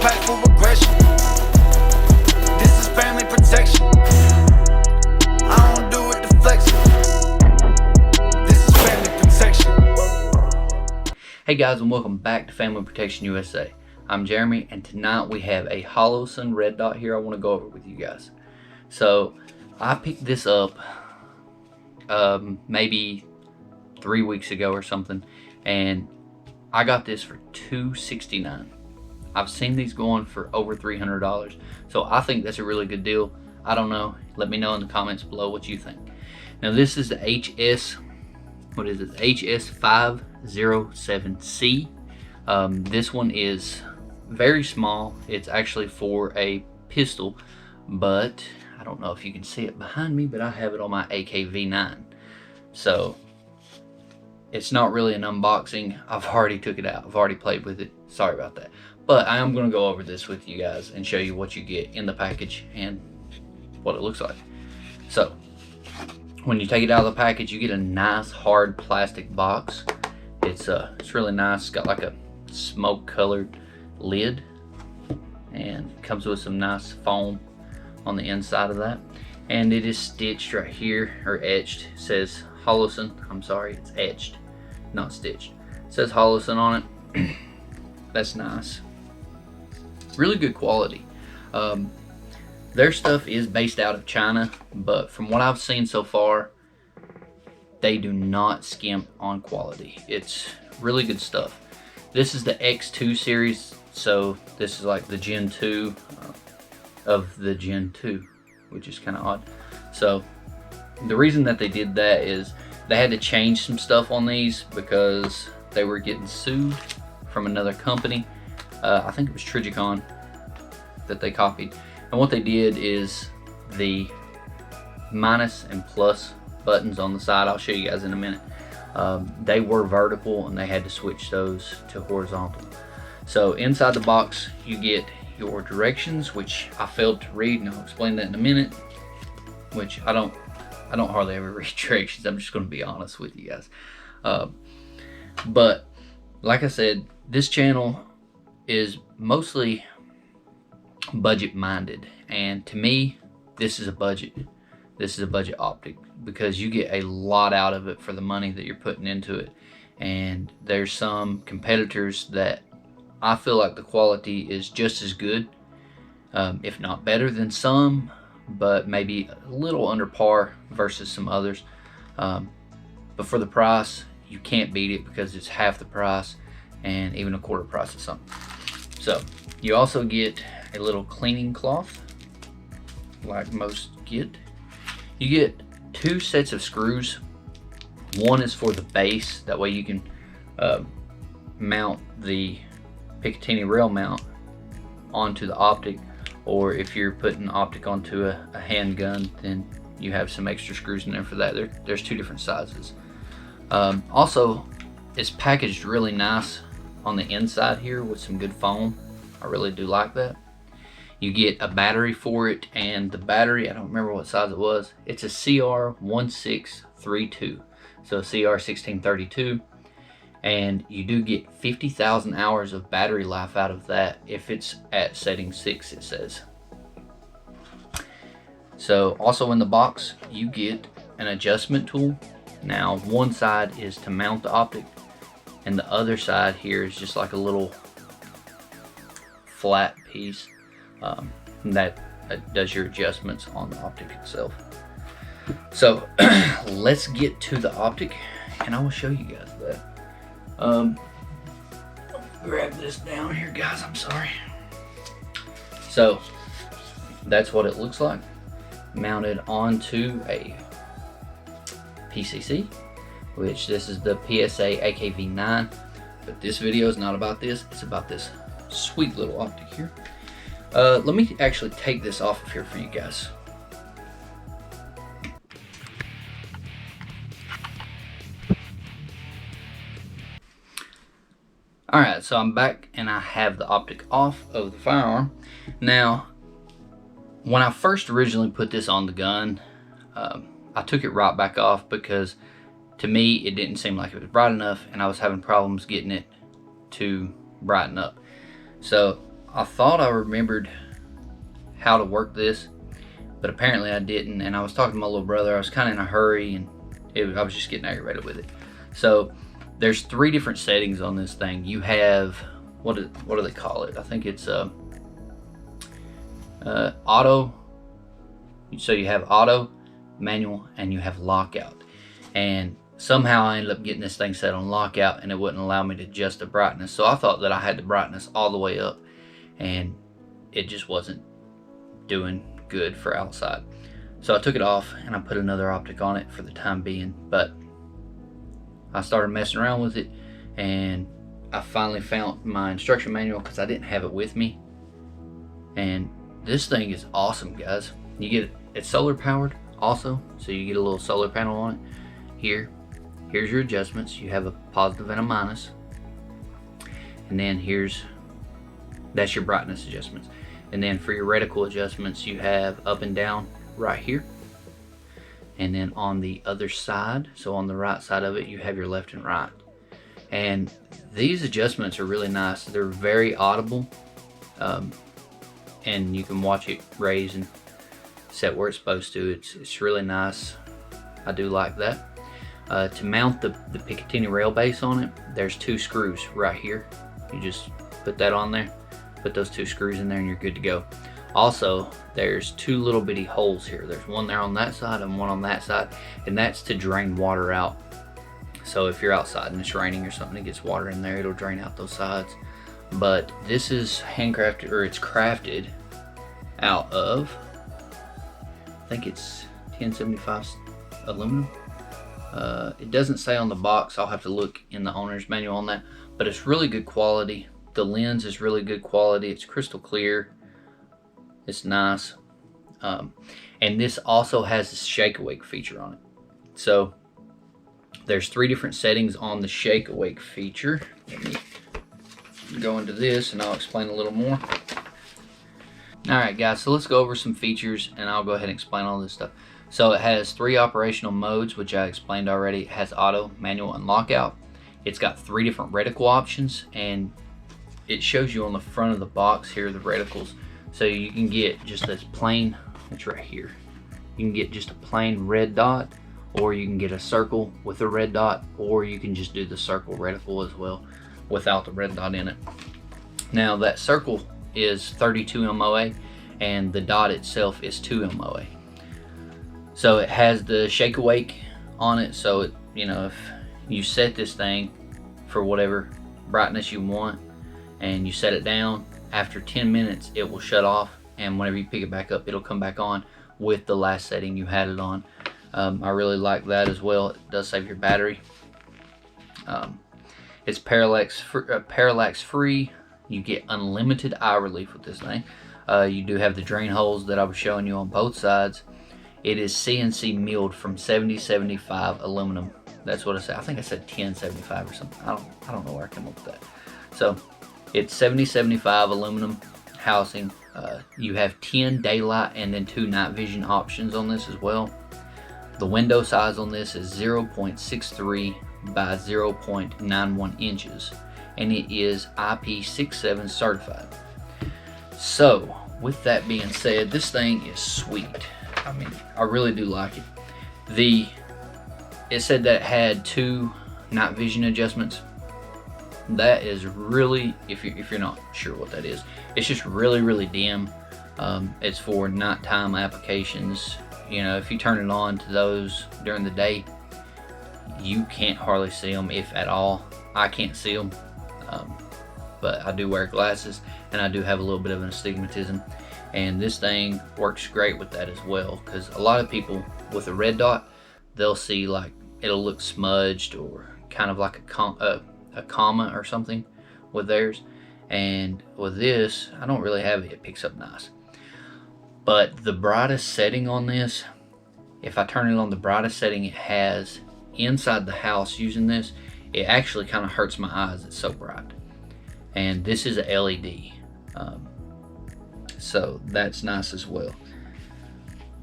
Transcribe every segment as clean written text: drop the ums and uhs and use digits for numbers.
pack for aggression. This is family protection. I don't do it deflection. This is family protection. Hey guys, and welcome back to Family Protection USA. I'm Jeremy, and tonight we have a Holosun red dot here I want to go over with you guys. So I picked this up maybe 3 weeks ago or something, and I got this for $269. I've seen these going for over $300, so I think that's a really good deal. I don't know. Let me know in the comments below what you think. Now this is the HS507C. This one is very small. It's actually for a pistol, but I don't know if you can see it behind me, but I have it on my AKV9. So it's not really an unboxing. I've already took it out. I've already played with it. Sorry about that. But I am going to go over this with you guys and show you what you get in the package and what it looks like. So when you take it out of the package, you get a nice hard plastic box. It's really nice. It's got like a smoke colored lid, and it comes with some nice foam on the inside of that, and it is stitched right here, or etched. It says Holosun. I'm sorry, it's etched, not stitched. It says Holosun on it. That's nice. Really good quality. Their stuff is based out of China, but from what I've seen so far, they do not skimp on quality. It's really good stuff. This is the X2 series, so this is like the Gen 2 of the Gen 2, which is kind of odd. So the reason that they did that is they had to change some stuff on these because they were getting sued from another company. I think it was Trigicon that they copied. And what they did is the minus and plus buttons on the side, I'll show you guys in a minute, they were vertical and they had to switch those to horizontal. So inside the box you get your directions, which I failed to read, and I'll explain that in a minute, which I don't hardly ever read directions. I'm just going to be honest with you guys. But like I said, this channel is mostly budget minded, and to me this is a budget optic, because you get a lot out of it for the money that you're putting into it. And there's some competitors that I feel like the quality is just as good, if not better than some, but maybe a little under par versus some others. But for the price, you can't beat it, because it's half the price and even a quarter price of something. So you also get a little cleaning cloth, like most get. You get 2 sets of screws. One is for the base, that way you can mount the Picatinny rail mount onto the optic, or if you're putting optic onto a handgun, then you have some extra screws in there for that. There's 2 different sizes. Also, it's packaged really nice on the inside here with some good foam. I really do like that. You get a battery for it, and the battery, I don't remember what size it was. It's a CR1632, so CR1632, and you do get 50,000 hours of battery life out of that if it's at setting 6, it says. So also in the box you get an adjustment tool. Now one side is to mount the optic, and the other side here is just like a little flat piece that does your adjustments on the optic itself. So let's get to the optic, and I will show you guys that. Grab this down here, guys, I'm sorry. So that's what it looks like, mounted onto a PCC, which this is the PSA AKV9, but this video is not about this. It's about this sweet little optic here. Let me actually take this off of here for you guys. Alright, so I'm back and I have the optic off of the firearm. Now, when I first originally put this on the gun, I took it right back off because to me it didn't seem like it was bright enough, and I was having problems getting it to brighten up. So I thought I remembered how to work this, but apparently I didn't. And I was talking to my little brother. I was kind of in a hurry, and I was just getting aggravated with it. So there's 3 different settings on this thing. You have, what do they call it? I think it's auto. So you have auto, manual, and you have lockout. And somehow I ended up getting this thing set on lockout, and it wouldn't allow me to adjust the brightness. So I thought that I had the brightness all the way up, and it just wasn't doing good for outside. So I took it off and I put another optic on it for the time being. But I started messing around with it, and I finally found my instruction manual because I didn't have it with me. And this thing is awesome, guys. It's solar powered also, so you get a little solar panel on it. Here's your adjustments. You have a positive and a minus, and then that's your brightness adjustments. And then for your reticle adjustments, you have up and down right here, and then on the other side, so on the right side of it, you have your left and right. And these adjustments are really nice. They're very audible, and you can watch it raise and set where it's supposed to. It's really nice. I do like that. To mount the Picatinny rail base on it, there's 2 screws right here. You just put that on there, put those 2 screws in there, and you're good to go. Also, there's 2 little bitty holes here. There's one there on that side and one on that side, and that's to drain water out. So if you're outside and it's raining or something, it gets water in there, it'll drain out those sides. But this is handcrafted, or it's crafted out of, I think it's 1075 aluminum. It doesn't say on the box. I'll have to look in the owner's manual on that, but it's really good quality. The lens is really good quality. It's crystal clear. It's nice. And this also has a shake awake feature on it. So there's 3 different settings on the shake awake feature. Let me go into this and I'll explain a little more. Alright guys, so let's go over some features and I'll go ahead and explain all this stuff. So it has 3 operational modes, which I explained already. It has auto, manual, and lockout. It's got 3 different reticle options, and it shows you on the front of the box here the reticles. So you can get just this plain, it's right here. You can get just a plain red dot, or you can get a circle with a red dot, or you can just do the circle reticle as well without the red dot in it. Now that circle is 32 MOA, and the dot itself is 2 MOA. So it has the shake awake on it, so it, if you set this thing for whatever brightness you want and you set it down, after 10 minutes it will shut off, and whenever you pick it back up, it'll come back on with the last setting you had it on. I really like that as well. It does save your battery. It's parallax free. You get unlimited eye relief with this thing. You do have the drain holes that I was showing you on both sides. It is CNC milled from 7075 aluminum. That's what I said. I think I said 1075 or something. I don't know where I came up with that. So it's 7075 aluminum housing. You have 10 daylight and then 2 night vision options on this as well. The window size on this is 0.63 by 0.91 inches, and it is IP67 certified. So with that being said, this thing is sweet. I mean, I really do like it. It said that it had 2 night vision adjustments. That is really, if you're not sure what that is, it's just really dim. It's for nighttime applications. If you turn it on to those during the day, you can't hardly see them, if at all. I can't see them, but I do wear glasses and I do have a little bit of an astigmatism. And this thing works great with that as well, because a lot of people with a red dot, they'll see like it'll look smudged or kind of like a comma or something with theirs. And with this, I don't really have it. It picks up nice. But the brightest setting on this, if I turn it on the brightest setting it has inside the house using this, it actually kind of hurts my eyes. It's so bright. And this is a LED. So that's nice as well.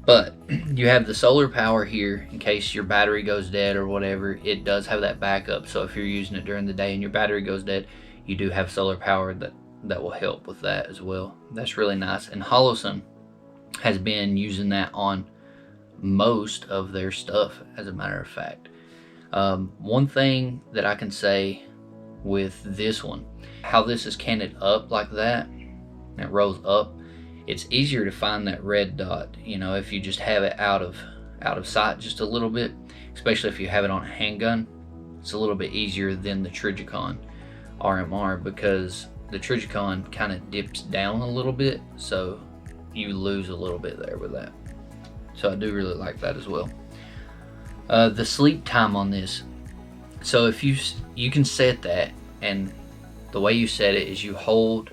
But you have the solar power here in case your battery goes dead or whatever. It does have that backup, so if you're using it during the day and your battery goes dead, you do have solar power that that will help with that as well. That's really nice. And Holosun has been using that on most of their stuff, as a matter of fact. One thing that I can say with this one, how this is canted up like that, and it rolls up, it's easier to find that red dot, you know, if you just have it out of sight just a little bit, especially if you have it on a handgun. It's a little bit easier than the Trijicon RMR, because the Trijicon kind of dips down a little bit, so you lose a little bit there with that. So I do really like that as well. The sleep time on this, so if you can set that, and the way you set it is you hold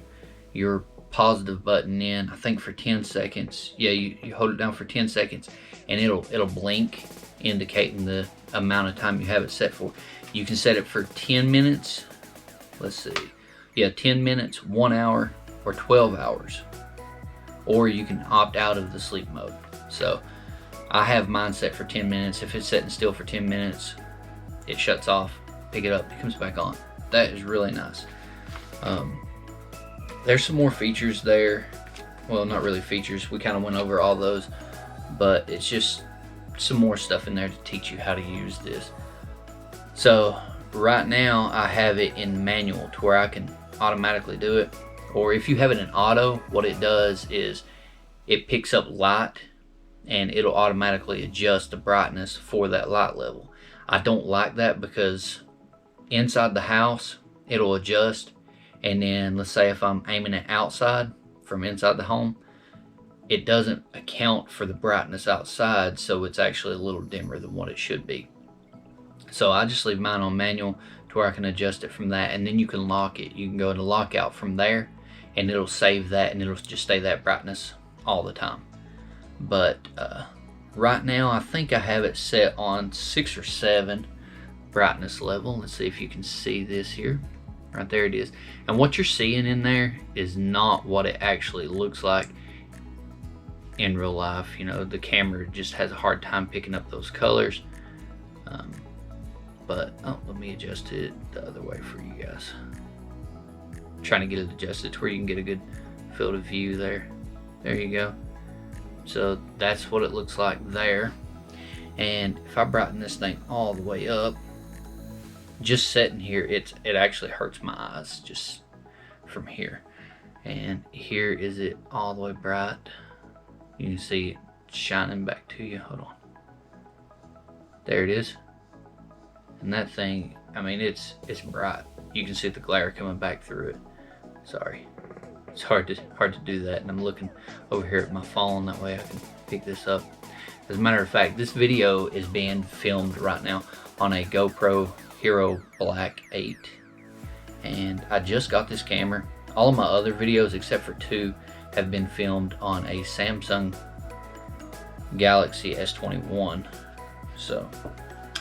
your positive button in, I think for 10 seconds. Yeah, you hold it down for 10 seconds and it'll blink, indicating the amount of time you have it set for. You can set it for 10 minutes, let's see, yeah, 10 minutes, 1 hour, or 12 hours, or you can opt out of the sleep mode. So I have mine set for 10 minutes. If it's setting still for 10 minutes, it shuts off, pick it up, it comes back on. That is really nice. There's some more features there. Well, not really features, we kind of went over all those, but it's just some more stuff in there to teach you how to use this. So right now I have it in manual to where I can automatically do it, or if you have it in auto, what it does is it picks up light and it'll automatically adjust the brightness for that light level. I don't like that, because inside the house it'll adjust, and then let's say if I'm aiming it outside from inside the home, it doesn't account for the brightness outside, so it's actually a little dimmer than what it should be. So I just leave mine on manual to where I can adjust it from that, and then you can lock it. You can go to lockout from there and it'll save that, and it'll just stay that brightness all the time. But right now I think I have it set on 6 or 7 brightness level. Let's see if you can see this here. Right there it is. And what you're seeing in there is not what it actually looks like in real life. You know, the camera just has a hard time picking up those colors. But let me adjust it the other way for you guys. I'm trying to get it adjusted to where you can get a good field of view there. There you go. So that's what it looks like there. And if I brighten this thing all the way up, just sitting here, it actually hurts my eyes just from here. And here is it all the way bright. You can see it shining back to you. Hold on. There it is. And that thing, I mean, it's bright. You can see the glare coming back through it. Sorry, it's hard to do that, and I'm looking over here at my phone, that way I can pick this up. As a matter of fact, this video is being filmed right now on a GoPro Hero Black 8, and I just got this camera. All of my other videos except for 2 have been filmed on a Samsung Galaxy S21. So,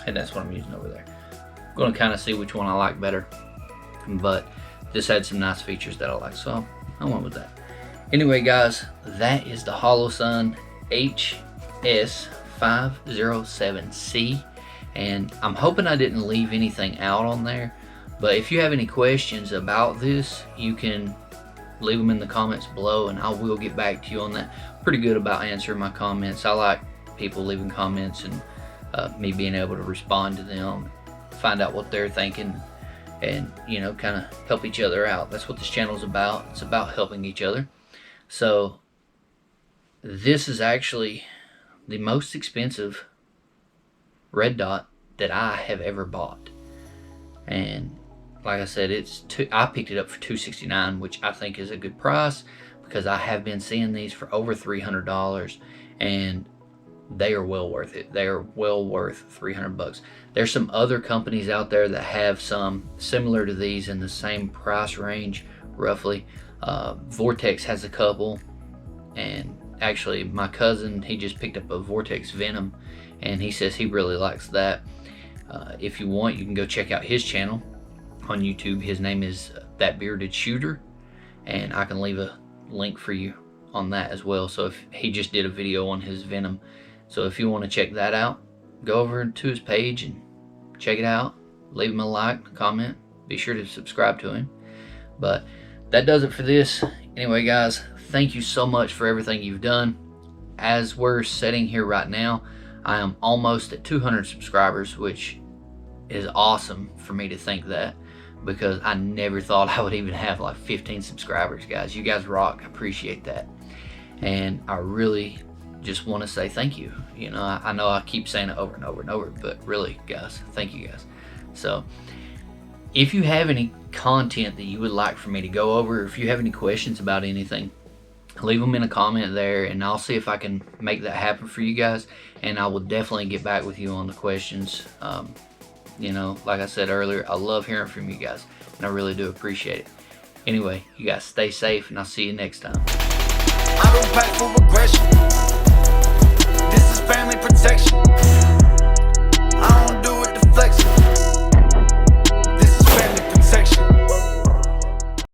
and that's what I'm using over there. I'm gonna kind of see which one I like better, but this had some nice features that I like, so I went with that. Anyway guys, that is the Holosun HS507C, and I'm hoping I didn't leave anything out on there, but if you have any questions about this, you can leave them in the comments below and I will get back to you on that. Pretty good about answering my comments. I like people leaving comments and me being able to respond to them, find out what they're thinking, and you know, kind of help each other out. That's what this channel is about. It's about helping each other. So this is actually the most expensive red dot that I have ever bought, and like I said, I picked it up for $269, which I think is a good price, because I have been seeing these for over $300, and they are well worth it. They are well worth 300 bucks. There's some other companies out there that have some similar to these in the same price range, roughly. Vortex has a couple, and actually my cousin, he just picked up a Vortex Venom, and he says he really likes that. If you want, you can go check out his channel on YouTube. His name is That Bearded Shooter, and I can leave a link for you on that as well. So if he just did a video on his Venom, so if you want to check that out, go over to his page and check it out. Leave him a like, comment. Be sure to subscribe to him. But that does it for this. Anyway, guys, thank you so much for everything you've done. As we're sitting here right now, I am almost at 200 subscribers, which is awesome for me to think that, because I never thought I would even have like 15 subscribers, guys. You guys rock. I appreciate that. And I really just want to say thank you. You know, I know I keep saying it over and over and over, but really, guys, thank you guys. So if you have any content that you would like for me to go over, if you have any questions about anything, leave them in a comment there, and I'll see if I can make that happen for you guys, and I will definitely get back with you on the questions. You know, like I said earlier, I love hearing from you guys, and I really do appreciate it. Anyway, you guys stay safe, and I'll see you next time. I don't pack for aggression. This is family protection.